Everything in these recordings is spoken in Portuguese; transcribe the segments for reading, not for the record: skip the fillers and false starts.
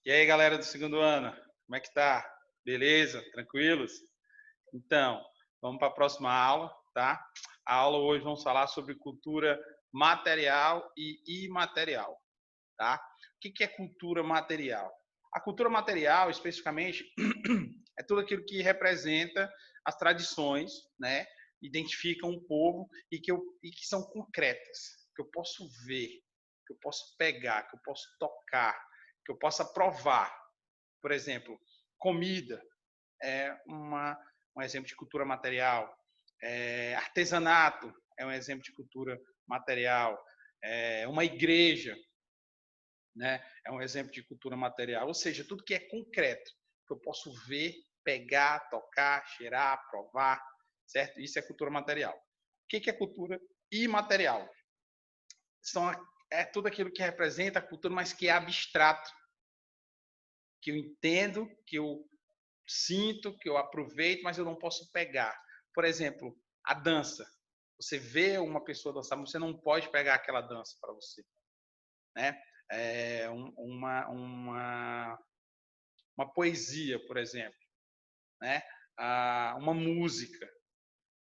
E aí, galera do segundo ano, como é que tá? Beleza? Tranquilos? Então, vamos para a próxima aula, tá? A aula hoje vamos falar sobre cultura material e imaterial, tá? O que é cultura material? A cultura material, especificamente, é tudo aquilo que representa as tradições, né? Identifica um povo e que são concretas, que eu posso ver, que eu posso pegar, que eu posso tocar, que eu possa provar. Por exemplo, comida é um exemplo de cultura material. Artesanato é um exemplo de cultura material. Uma igreja, né, é um exemplo de cultura material. Ou seja, tudo que é concreto, que eu posso ver, pegar, tocar, cheirar, provar, certo? Isso é cultura material. O que é cultura imaterial? É tudo aquilo que representa a cultura, mas que é abstrato, que eu entendo, que eu sinto, que eu aproveito, mas eu não posso pegar. Por exemplo, a dança. Você vê uma pessoa dançar, mas você não pode pegar aquela dança para você, né? Uma poesia, por exemplo, né? Uma música.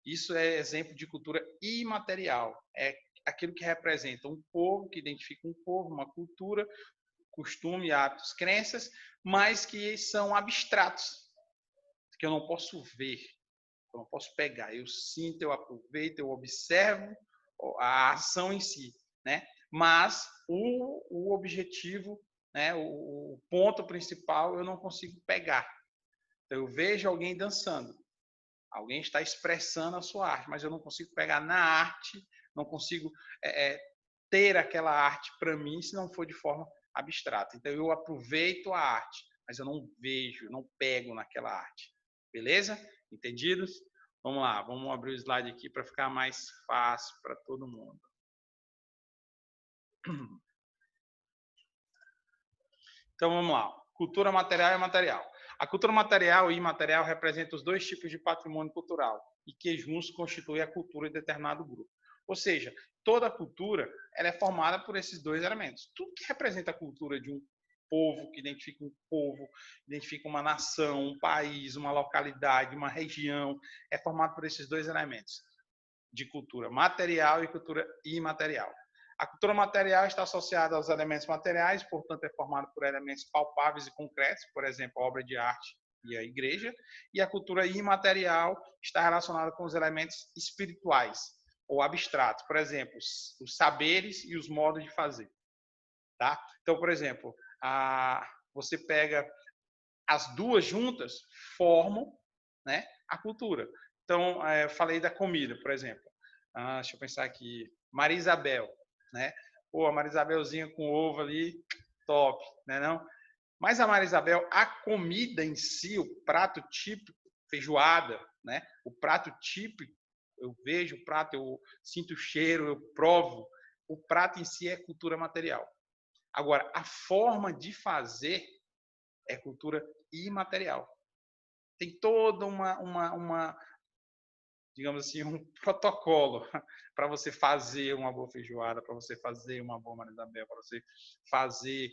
Isso é exemplo de cultura imaterial. É aquilo que representa um povo, que identifica um povo, uma cultura, costume, hábitos, crenças, mas que são abstratos, que eu não posso ver, eu não posso pegar. Eu sinto, eu aproveito, eu observo a ação em si, né? Mas o objetivo, né? O ponto principal eu não consigo pegar. Então, eu vejo alguém dançando, alguém está expressando a sua arte, mas eu não consigo pegar na arte, não consigo ter aquela arte para mim se não for de forma abstrata. Então, eu aproveito a arte, mas eu não vejo, não pego naquela arte. Beleza? Entendidos? Vamos lá, vamos abrir o slide aqui para ficar mais fácil para todo mundo. Então vamos lá. Cultura material e imaterial. A cultura material e imaterial representam os dois tipos de patrimônio cultural e que juntos constituem a cultura de determinado grupo. Ou seja, toda cultura ela é formada por esses dois elementos. Tudo que representa a cultura de um povo, que identifica um povo, identifica uma nação, um país, uma localidade, uma região, é formado por esses dois elementos de cultura material e cultura imaterial. A cultura material está associada aos elementos materiais, portanto, é formada por elementos palpáveis e concretos, por exemplo, a obra de arte e a igreja. E a cultura imaterial está relacionada com os elementos espirituais ou abstratos, por exemplo, os saberes e os modos de fazer. Tá? Então, por exemplo, você pega as duas juntas, formam, né, a cultura. Então, falei da comida, por exemplo. Deixa eu pensar aqui. Maria Isabel, né? Pô, a Maria Isabelzinha com ovo ali, top, né não? Mas a Maria Isabel, a comida em si, o prato típico, feijoada, né? O prato típico, eu vejo o prato, eu sinto o cheiro, eu provo. O prato em si é cultura material. Agora, a forma de fazer é cultura imaterial. Tem toda digamos assim, um protocolo para você fazer uma boa feijoada, para você fazer uma boa Maria Isabel, para você fazer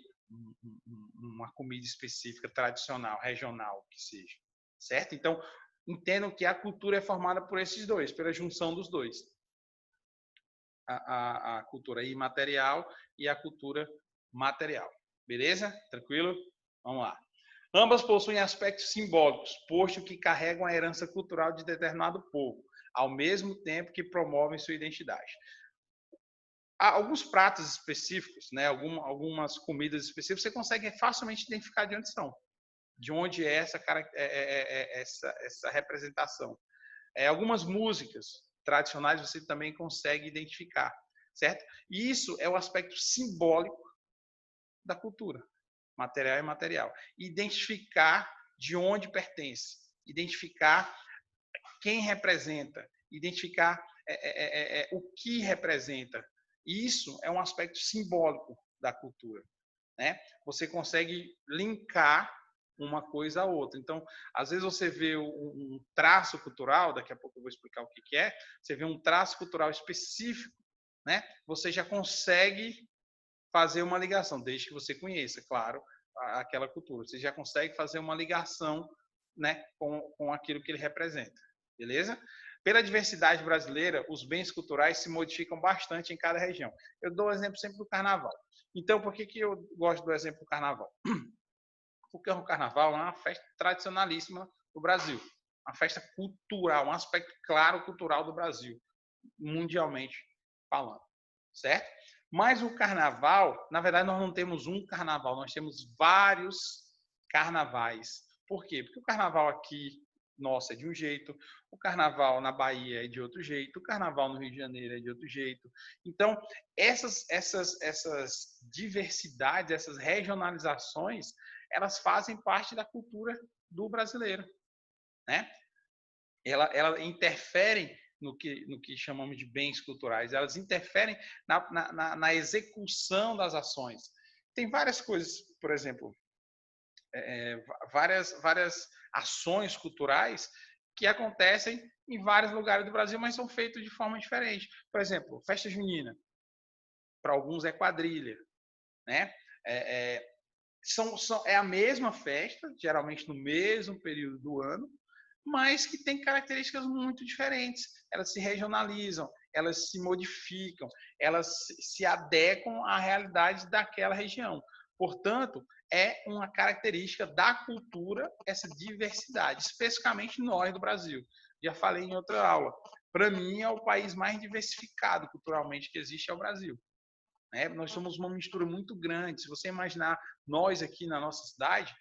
uma comida específica, tradicional, regional, que seja. Certo? Então, entendam que a cultura é formada por esses dois, pela junção dos dois. A cultura imaterial e a cultura material. Beleza? Tranquilo? Vamos lá. Ambas possuem aspectos simbólicos, posto que carregam a herança cultural de determinado povo, ao mesmo tempo que promovem sua identidade. Há alguns pratos específicos, né, algumas comidas específicas, você consegue facilmente identificar de onde são, de onde é essa representação. Algumas músicas tradicionais você também consegue identificar, certo? E isso é o aspecto simbólico da cultura, material e imaterial. Identificar de onde pertence, identificar quem representa, identificar o que representa. Isso é um aspecto simbólico da cultura, né? Você consegue linkar uma coisa a outra. Então, às vezes você vê um traço cultural, daqui a pouco eu vou explicar o que é, você vê um traço cultural específico, né? Você já consegue fazer uma ligação, desde que você conheça, claro, aquela cultura. Você já consegue fazer uma ligação, né, com aquilo que ele representa, beleza? Pela diversidade brasileira, os bens culturais se modificam bastante em cada região. Eu dou o exemplo sempre do carnaval. Então, por que eu gosto do exemplo do carnaval? Porque o carnaval é uma festa tradicionalíssima do Brasil, uma festa cultural, um aspecto claro cultural do Brasil, mundialmente falando, certo? Mas o carnaval, na verdade, nós não temos um carnaval, nós temos vários carnavais. Por quê? Porque o carnaval aqui, nossa, é de um jeito, o carnaval na Bahia é de outro jeito, o carnaval no Rio de Janeiro é de outro jeito. Então, essas diversidades, essas regionalizações, elas fazem parte da cultura do brasileiro, né? Ela interferem no que chamamos de bens culturais, elas interferem na execução das ações. Tem várias coisas, por exemplo, várias ações culturais que acontecem em vários lugares do Brasil, mas são feitas de forma diferente. Por exemplo, festa junina, para alguns é quadrilha, né? É a mesma festa, geralmente no mesmo período do ano, mas que tem características muito diferentes. Elas se regionalizam, elas se modificam, elas se adequam à realidade daquela região. Portanto, é uma característica da cultura essa diversidade, especificamente nós do Brasil. Já falei em outra aula. Para mim, é o país mais diversificado culturalmente que existe é o Brasil. Nós somos uma mistura muito grande. Se você imaginar nós aqui na nossa cidade,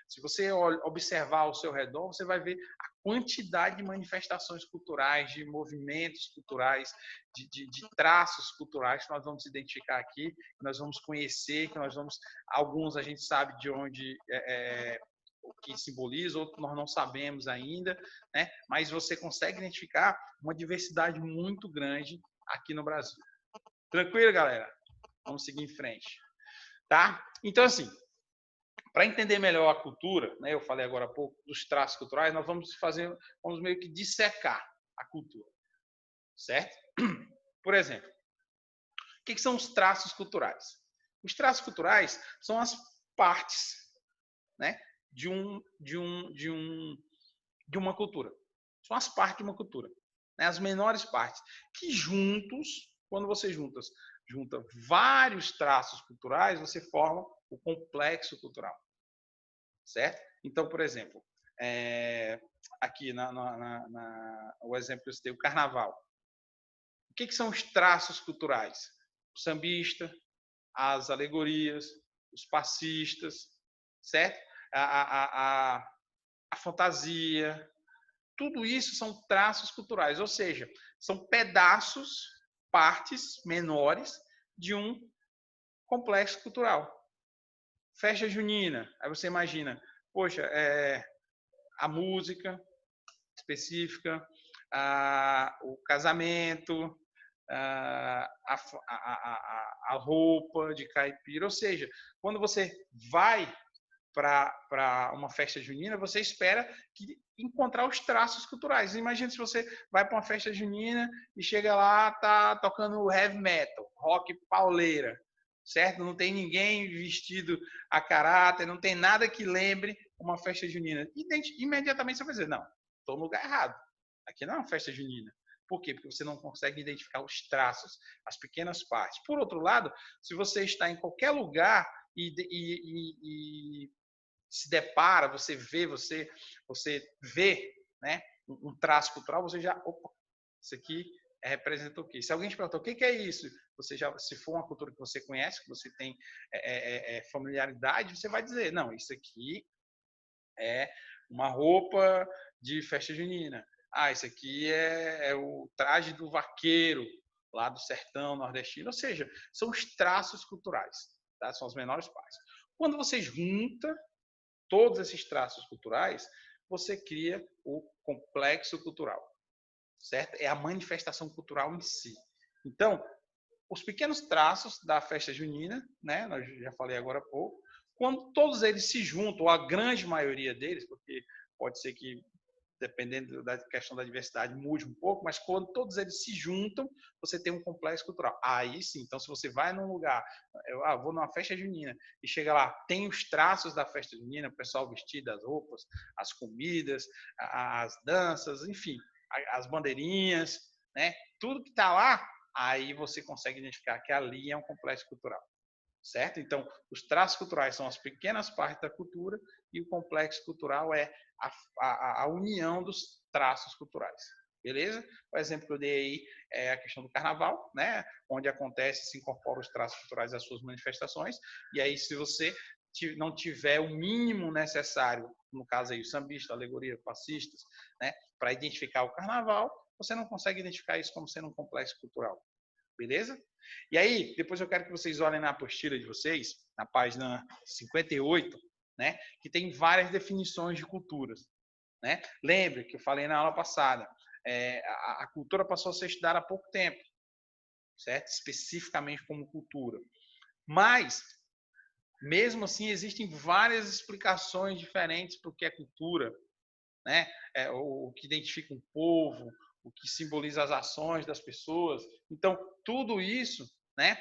se você observar ao seu redor, você vai ver a quantidade de manifestações culturais, de movimentos culturais, de traços culturais que nós vamos identificar aqui, que nós vamos conhecer, alguns a gente sabe de onde o que simboliza, outros nós não sabemos ainda, né? Mas você consegue identificar uma diversidade muito grande aqui no Brasil. Tranquilo, galera? Vamos seguir em frente, tá? Então, assim, para entender melhor a cultura, né, eu falei agora há pouco dos traços culturais, nós vamos meio que dissecar a cultura, certo? Por exemplo, o que são os traços culturais? Os traços culturais são as partes, né, de uma cultura. São as partes de uma cultura, né, as menores partes, que juntos, quando você junta vários traços culturais, você forma o complexo cultural, certo? Então, por exemplo, aqui o exemplo que eu citei, o carnaval. O que são os traços culturais? O sambista, as alegorias, os passistas, certo? A fantasia, tudo isso são traços culturais, ou seja, são pedaços, partes menores de um complexo cultural. Festa junina, aí você imagina, poxa, a música específica, o casamento, a roupa de caipira, ou seja, quando você vai para uma festa junina, você espera encontrar os traços culturais. Imagina se você vai para uma festa junina e chega lá, tá tocando heavy metal, rock pauleira, certo? Não tem ninguém vestido a caráter, não tem nada que lembre uma festa junina. Imediatamente você vai dizer, não, estou no lugar errado. Aqui não é uma festa junina. Por quê? Porque você não consegue identificar os traços, as pequenas partes. Por outro lado, se você está em qualquer lugar e se depara, você vê, né, um traço cultural, você já, opa, isso aqui representa o quê? Se alguém te perguntar o que é isso, você já, se for uma cultura que você conhece, que você tem familiaridade, você vai dizer, não, isso aqui é uma roupa de festa junina. Isso aqui é o traje do vaqueiro lá do sertão nordestino. Ou seja, são os traços culturais, tá? São as menores partes. Quando você junta todos esses traços culturais, você cria o complexo cultural, certo? É a manifestação cultural em si. Então, os pequenos traços da festa junina, né? Eu já falei agora há pouco, quando todos eles se juntam, ou a grande maioria deles, porque pode ser que dependendo da questão da diversidade, mude um pouco, mas quando todos eles se juntam, você tem um complexo cultural. Aí sim, então se você vai num lugar, eu vou numa festa junina, e chega lá, tem os traços da festa junina, o pessoal vestido, as roupas, as comidas, as danças, enfim, as bandeirinhas, né? Tudo que está lá, aí você consegue identificar que ali é um complexo cultural. Certo? Então, os traços culturais são as pequenas partes da cultura e o complexo cultural é a união dos traços culturais. Beleza? O exemplo que eu dei aí é a questão do carnaval, né? Onde acontece, se incorporam os traços culturais às suas manifestações. E aí, se você não tiver o mínimo necessário, no caso aí, o sambista, alegoria, passistas, né? Para identificar o carnaval, você não consegue identificar isso como sendo um complexo cultural. Beleza? E aí, depois eu quero que vocês olhem na apostila de vocês, na página 58, né, que tem várias definições de culturas. Né? Lembre que eu falei na aula passada, a cultura passou a ser estudada há pouco tempo, certo? Especificamente como cultura. Mas, mesmo assim, existem várias explicações diferentes para o que é cultura, né? O que identifica um povo, o que simboliza as ações das pessoas. Então, tudo isso, né,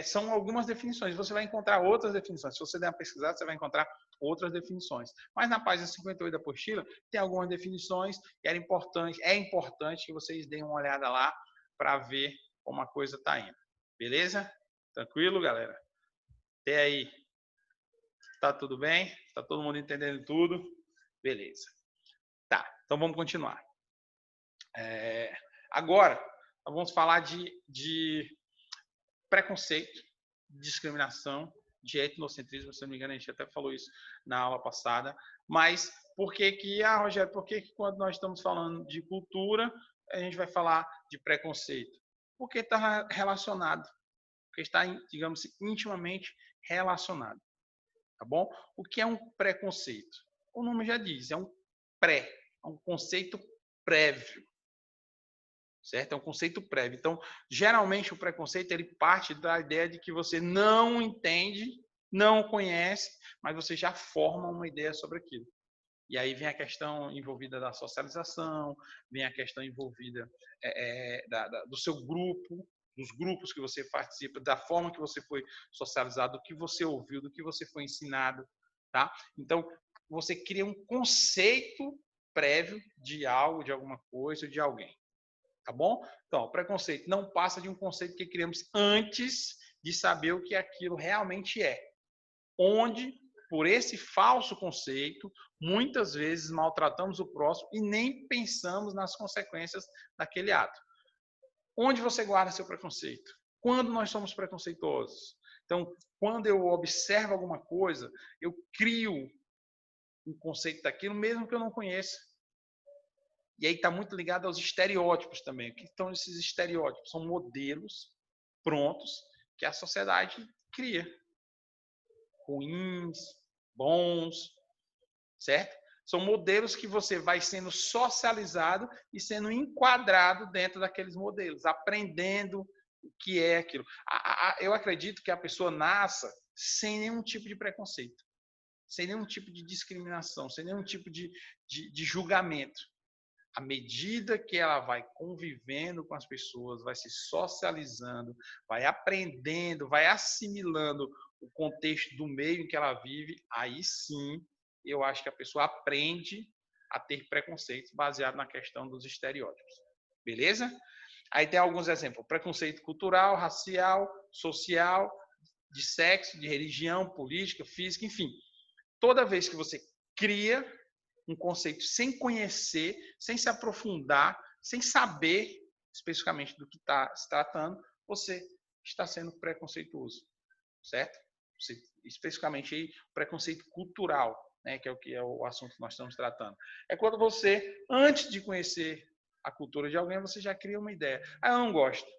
são algumas definições. Você vai encontrar outras definições. Se você der uma pesquisada, você vai encontrar outras definições. Mas na página 58 da apostila, tem algumas definições e é importante que vocês deem uma olhada lá para ver como a coisa está indo. Beleza? Tranquilo, galera? Até aí. Tá tudo bem? Tá todo mundo entendendo tudo? Beleza. Tá, então vamos continuar. Agora, nós vamos falar de preconceito, discriminação, de etnocentrismo, se não me engano, a gente até falou isso na aula passada. Mas por que Rogério, por que quando nós estamos falando de cultura, a gente vai falar de preconceito? Porque está relacionado, porque está, digamos assim, intimamente relacionado. Tá bom? O que é um preconceito? O nome já diz, é um é um conceito prévio. Certo? É um conceito prévio. Então, geralmente o preconceito ele parte da ideia de que você não entende, não conhece, mas você já forma uma ideia sobre aquilo. E aí vem a questão envolvida da socialização, vem a questão envolvida do seu grupo, dos grupos que você participa, da forma que você foi socializado, do que você ouviu, do que você foi ensinado, tá? Então, você cria um conceito prévio de algo, de alguma coisa, de alguém. Tá bom? Então, o preconceito não passa de um conceito que criamos antes de saber o que aquilo realmente é. Onde, por esse falso conceito, muitas vezes maltratamos o próximo e nem pensamos nas consequências daquele ato. Onde você guarda seu preconceito? Quando nós somos preconceituosos? Então, quando eu observo alguma coisa, eu crio um conceito daquilo, mesmo que eu não conheça. E aí está muito ligado aos estereótipos também. O que são esses estereótipos? São modelos prontos que a sociedade cria. Ruins, bons, certo? São modelos que você vai sendo socializado e sendo enquadrado dentro daqueles modelos, aprendendo o que é aquilo. Eu acredito que a pessoa nasça sem nenhum tipo de preconceito, sem nenhum tipo de discriminação, sem nenhum tipo de julgamento. À medida que ela vai convivendo com as pessoas, vai se socializando, vai aprendendo, vai assimilando o contexto do meio em que ela vive, aí sim eu acho que a pessoa aprende a ter preconceitos baseado na questão dos estereótipos. Beleza? Aí tem alguns exemplos: preconceito cultural, racial, social, de sexo, de religião, política, física, enfim. Toda vez que você cria um conceito sem conhecer, sem se aprofundar, sem saber especificamente do que está se tratando, você está sendo preconceituoso, certo? Você, especificamente aí, preconceito cultural, né, que é o assunto que nós estamos tratando. É quando você, antes de conhecer a cultura de alguém, você já cria uma ideia. Ah, eu não gosto.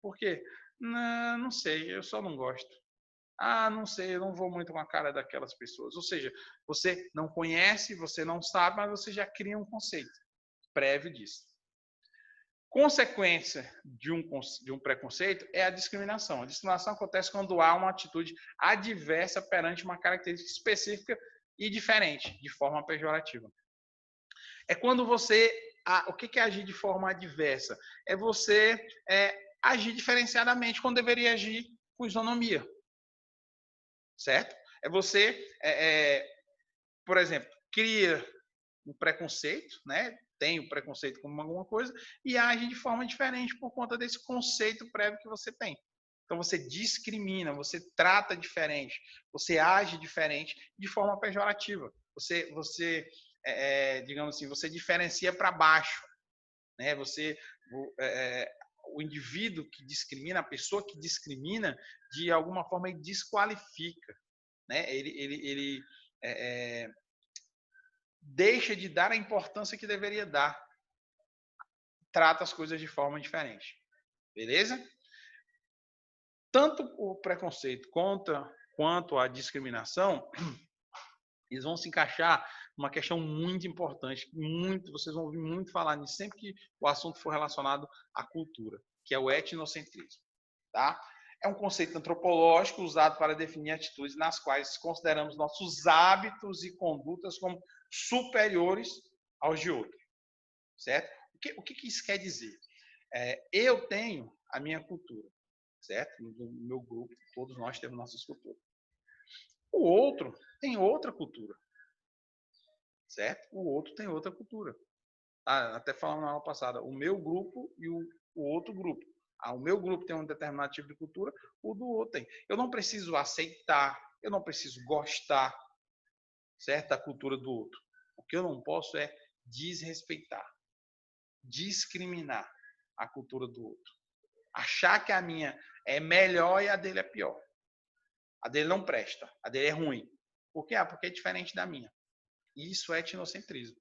Por quê? Não sei, eu só não gosto. Ah, não sei, eu não vou muito com a cara daquelas pessoas. Ou seja, você não conhece, você não sabe, mas você já cria um conceito prévio disso. Consequência de um preconceito é a discriminação. A discriminação acontece quando há uma atitude adversa perante uma característica específica e diferente, de forma pejorativa. É quando você... o que é agir de forma adversa? É você agir diferenciadamente quando deveria agir com isonomia, certo? É você, por exemplo, cria um preconceito, né? Tem o preconceito como alguma coisa e age de forma diferente por conta desse conceito prévio que você tem. Então você discrimina, você trata diferente, você age diferente de forma pejorativa. Você digamos assim, você diferencia para baixo, né? O indivíduo que discrimina, a pessoa que discrimina, de alguma forma ele desqualifica, né? Ele deixa de dar a importância que deveria dar, trata as coisas de forma diferente, beleza? Tanto o preconceito quanto a discriminação, eles vão se encaixar numa questão muito importante, vocês vão ouvir muito falar nisso sempre que o assunto for relacionado à cultura, que é o etnocentrismo, tá? É um conceito antropológico usado para definir atitudes nas quais consideramos nossos hábitos e condutas como superiores aos de outros, certo? O que isso quer dizer? Eu tenho a minha cultura, certo? No meu grupo, todos nós temos nossas culturas. O outro tem outra cultura, certo? O outro tem outra cultura. Até falando na aula passada, o meu grupo e o outro grupo. O meu grupo tem um determinado tipo de cultura, o do outro tem. Eu não preciso aceitar, eu não preciso gostar, certo? Da cultura do outro. O que eu não posso é desrespeitar, discriminar a cultura do outro. Achar que a minha é melhor e a dele é pior. A dele não presta, a dele é ruim. Por quê? Porque é diferente da minha. Isso é etnocentrismo.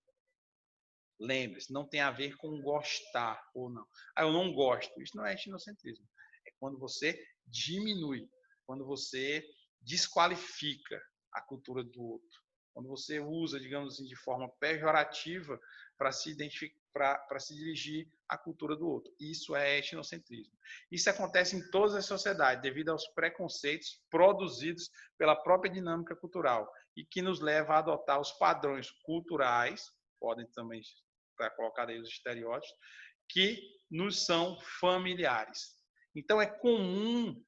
Lembre-se, não tem a ver com gostar ou não. Eu não gosto. Isso não é etnocentrismo. É quando você diminui, quando você desqualifica a cultura do outro. Quando você usa, digamos assim, de forma pejorativa para se identificar, para se dirigir à cultura do outro. Isso é etnocentrismo. Isso acontece em todas as sociedades, devido aos preconceitos produzidos pela própria dinâmica cultural e que nos leva a adotar os padrões culturais, podem também para colocar aí os estereótipos, que nos são familiares. Então é comum,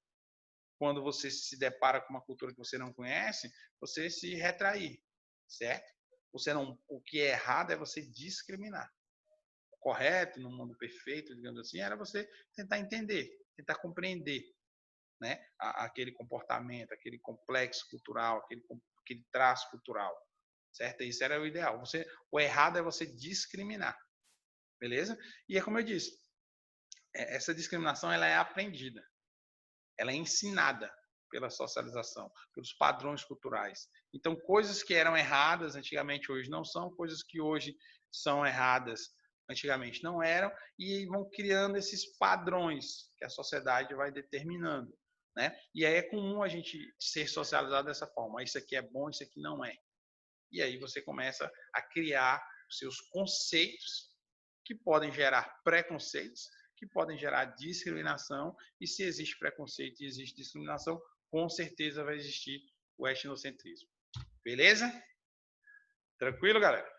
quando você se depara com uma cultura que você não conhece, você se retrair, certo? O que é errado é você discriminar. O correto, no mundo perfeito, digamos assim, era você tentar entender, tentar compreender, né? Aquele comportamento, aquele complexo cultural, aquele traço cultural, certo? Isso era o ideal. O errado é você discriminar. Beleza? E é como eu disse, essa discriminação ela é aprendida, ela é ensinada pela socialização, pelos padrões culturais. Então, coisas que eram erradas antigamente hoje não são, coisas que hoje são erradas antigamente não eram, e vão criando esses padrões que a sociedade vai determinando, né? E aí é comum a gente ser socializado dessa forma. Isso aqui é bom, isso aqui não é. E aí você começa a criar os seus conceitos que podem gerar preconceitos, que podem gerar discriminação, e se existe preconceito e existe discriminação, com certeza vai existir o etnocentrismo. Beleza? Tranquilo, galera?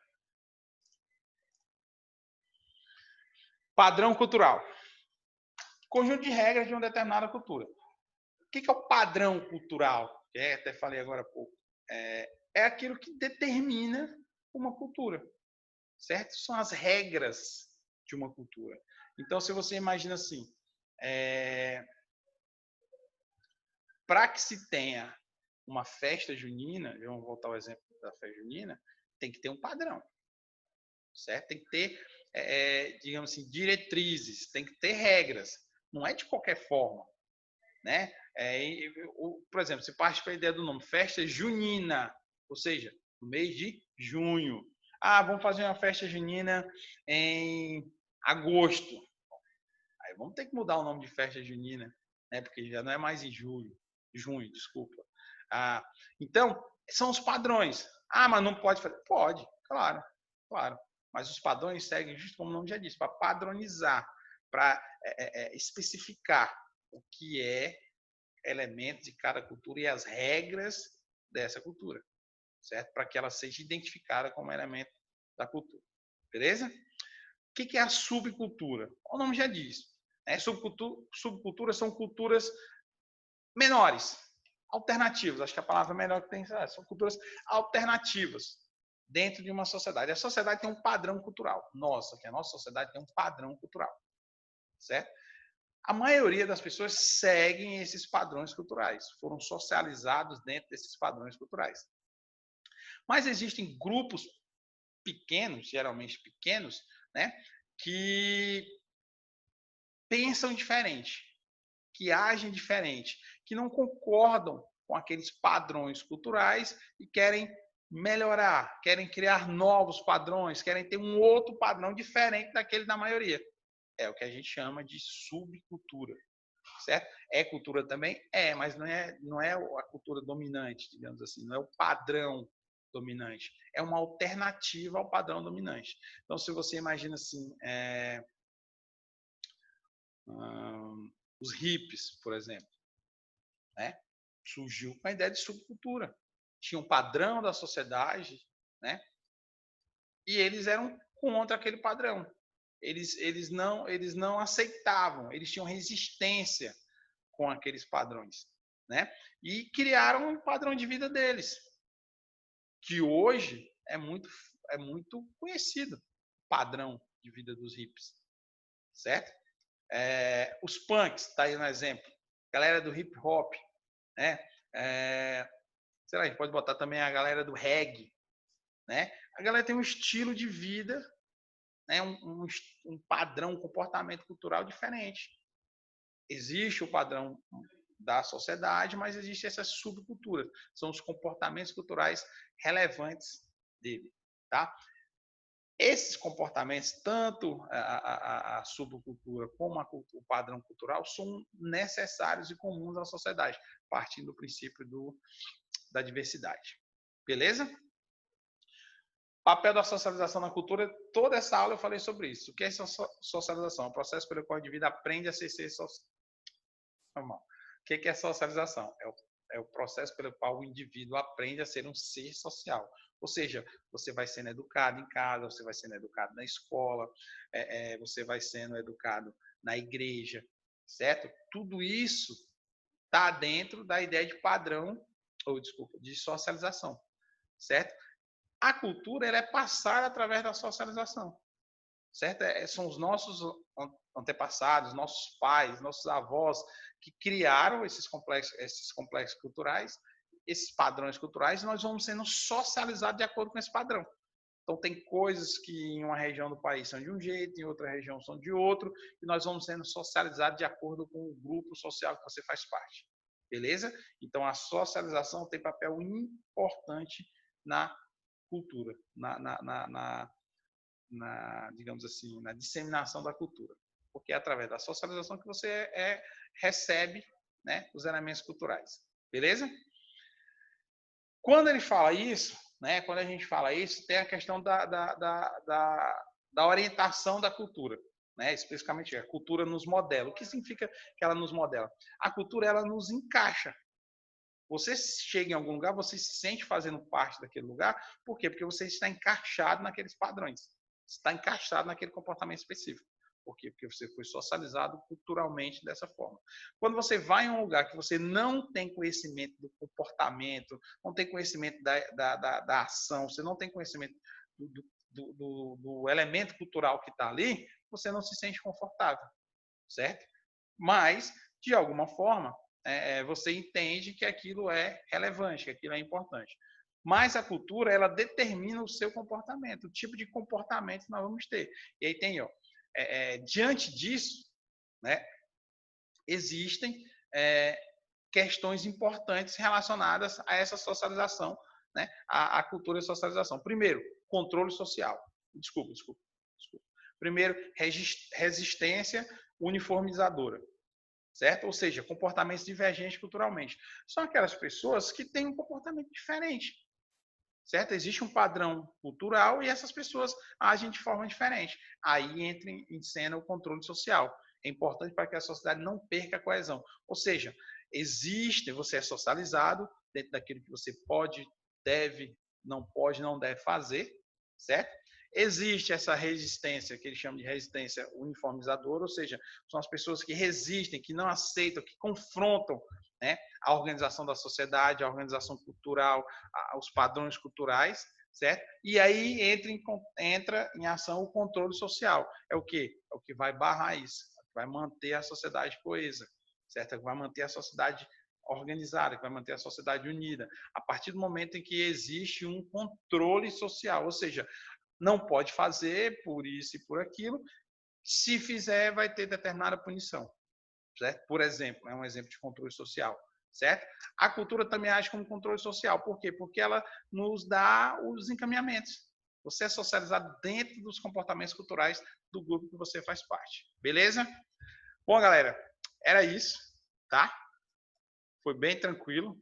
Padrão cultural. Conjunto de regras de uma determinada cultura. O que é o padrão cultural? Até falei agora há pouco. É aquilo que determina uma cultura, certo? São as regras de uma cultura. Então, se você imagina assim, para que se tenha uma festa junina, vamos voltar ao exemplo da festa junina, tem que ter um padrão, certo? Tem que ter, digamos assim, diretrizes, tem que ter regras. Não é de qualquer forma, né? Por exemplo, se parte para a ideia do nome, festa junina, ou seja, no mês de junho. Vamos fazer uma festa junina em agosto. Aí vamos ter que mudar o nome de festa junina, né? Porque já não é mais em junho, desculpa. Então, são os padrões. Mas não pode fazer? Pode, claro, claro. Mas os padrões seguem, justo como o nome já disse, para padronizar, para especificar o que é elemento de cada cultura e as regras dessa cultura, certo? Para que ela seja identificada como elemento da cultura. beleza? O que é a subcultura? O nome já diz. Subculturas são culturas menores, alternativas. Acho que a palavra melhor que tem são culturas alternativas dentro de uma sociedade. A sociedade tem um padrão cultural. A nossa sociedade tem um padrão cultural, certo? A maioria das pessoas seguem esses padrões culturais, foram socializados dentro desses padrões culturais. Mas existem grupos pequenos, geralmente pequenos, né, que pensam diferente, que agem diferente, que não concordam com aqueles padrões culturais e querem melhorar, querem criar novos padrões, querem ter um outro padrão diferente daquele da maioria. É o que a gente chama de subcultura, certo? É cultura também? Mas não é a cultura dominante, digamos assim, não é o padrão dominante, é uma alternativa ao padrão dominante. Então, se você imagina assim, os hippies, por exemplo, né? Surgiu com a ideia de subcultura. Tinha um padrão da sociedade, né? E eles eram contra aquele padrão. Eles não aceitavam, eles tinham resistência com aqueles padrões, né? E criaram um padrão de vida deles, que hoje é muito conhecido, o padrão de vida dos hippies, certo? Os punks, tá aí um exemplo, galera do hip hop, né? Sei lá, a gente pode botar também a galera do reggae, né? A galera tem um estilo de vida, né? um padrão, um comportamento cultural diferente. Existe o padrão da sociedade, mas existe essas subculturas, são os comportamentos culturais relevantes dele, tá? Esses comportamentos, tanto a subcultura como o padrão cultural, são necessários e comuns à sociedade, partindo do princípio da diversidade. Beleza? Papel da socialização na cultura, toda essa aula eu falei sobre isso. O que é socialização? É o processo pelo qual o indivíduo aprende a ser social. Normal. O que é socialização? É o processo pelo qual o indivíduo aprende a ser um ser social. Ou seja, você vai sendo educado em casa, você vai sendo educado na escola, você vai sendo educado na igreja, certo? Tudo isso está dentro da ideia de padrão, de socialização, certo? A cultura ela é passada através da socialização, certo? São os nossos antepassados, nossos pais, nossos avós que criaram esses complexos culturais, esses padrões culturais, e nós vamos sendo socializados de acordo com esse padrão. Então, tem coisas que em uma região do país são de um jeito, em outra região são de outro, e nós vamos sendo socializados de acordo com o grupo social que você faz parte. Beleza? Então, a socialização tem papel importante na cultura, digamos assim, na disseminação da cultura. Porque é através da socialização que você recebe, né, os elementos culturais. Beleza? Quando ele fala isso, né, quando a gente fala isso, tem a questão da orientação da cultura, né, especificamente a cultura nos modela. O que significa que ela nos modela? A cultura ela nos encaixa. Você chega em algum lugar, você se sente fazendo parte daquele lugar, por quê? Porque você está encaixado naqueles padrões, está encaixado naquele comportamento específico. Por quê? Porque você foi socializado culturalmente dessa forma. Quando você vai em um lugar que você não tem conhecimento do comportamento, não tem conhecimento da ação, você não tem conhecimento do elemento cultural que está ali, você não se sente confortável, certo? Mas, de alguma forma, você entende que aquilo é relevante, que aquilo é importante. Mas a cultura, ela determina o seu comportamento, o tipo de comportamento que nós vamos ter. E aí tem, diante disso, né, existem questões importantes relacionadas a essa socialização, né, a cultura e socialização. Primeiro, controle social. Desculpa. Primeiro, resistência uniformizadora, certo? Ou seja, comportamentos divergentes culturalmente. São aquelas pessoas que têm um comportamento diferente, certo? Existe um padrão cultural e essas pessoas agem de forma diferente. Aí entra em cena o controle social. É importante para que a sociedade não perca a coesão. Ou seja, você é socializado dentro daquilo que você pode, deve, não deve fazer, certo? existe essa resistência, que eles chamam de resistência uniformizadora, ou seja, são as pessoas que resistem, que não aceitam, que confrontam, né, a organização da sociedade, a organização cultural, os padrões culturais, certo? E aí entra em ação o controle social. É o quê? É o que vai barrar isso, vai manter a sociedade coesa, certo? É o que vai manter a sociedade organizada, que vai manter a sociedade unida. A partir do momento em que existe um controle social, ou seja, não pode fazer por isso e por aquilo, se fizer vai ter determinada punição, certo? Por exemplo, é um exemplo de controle social, certo? A cultura também age como controle social, por quê? Porque ela nos dá os encaminhamentos. Você é socializado dentro dos comportamentos culturais do grupo que você faz parte, beleza? Bom, galera, era isso, tá? Foi bem tranquilo,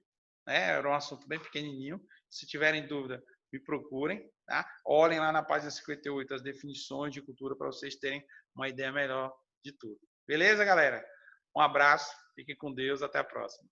né? Era um assunto bem pequenininho. Se tiverem dúvida, me procurem, tá? Olhem lá na página 58 as definições de cultura para vocês terem uma ideia melhor de tudo. Beleza, galera? Um abraço, fiquem com Deus, até a próxima.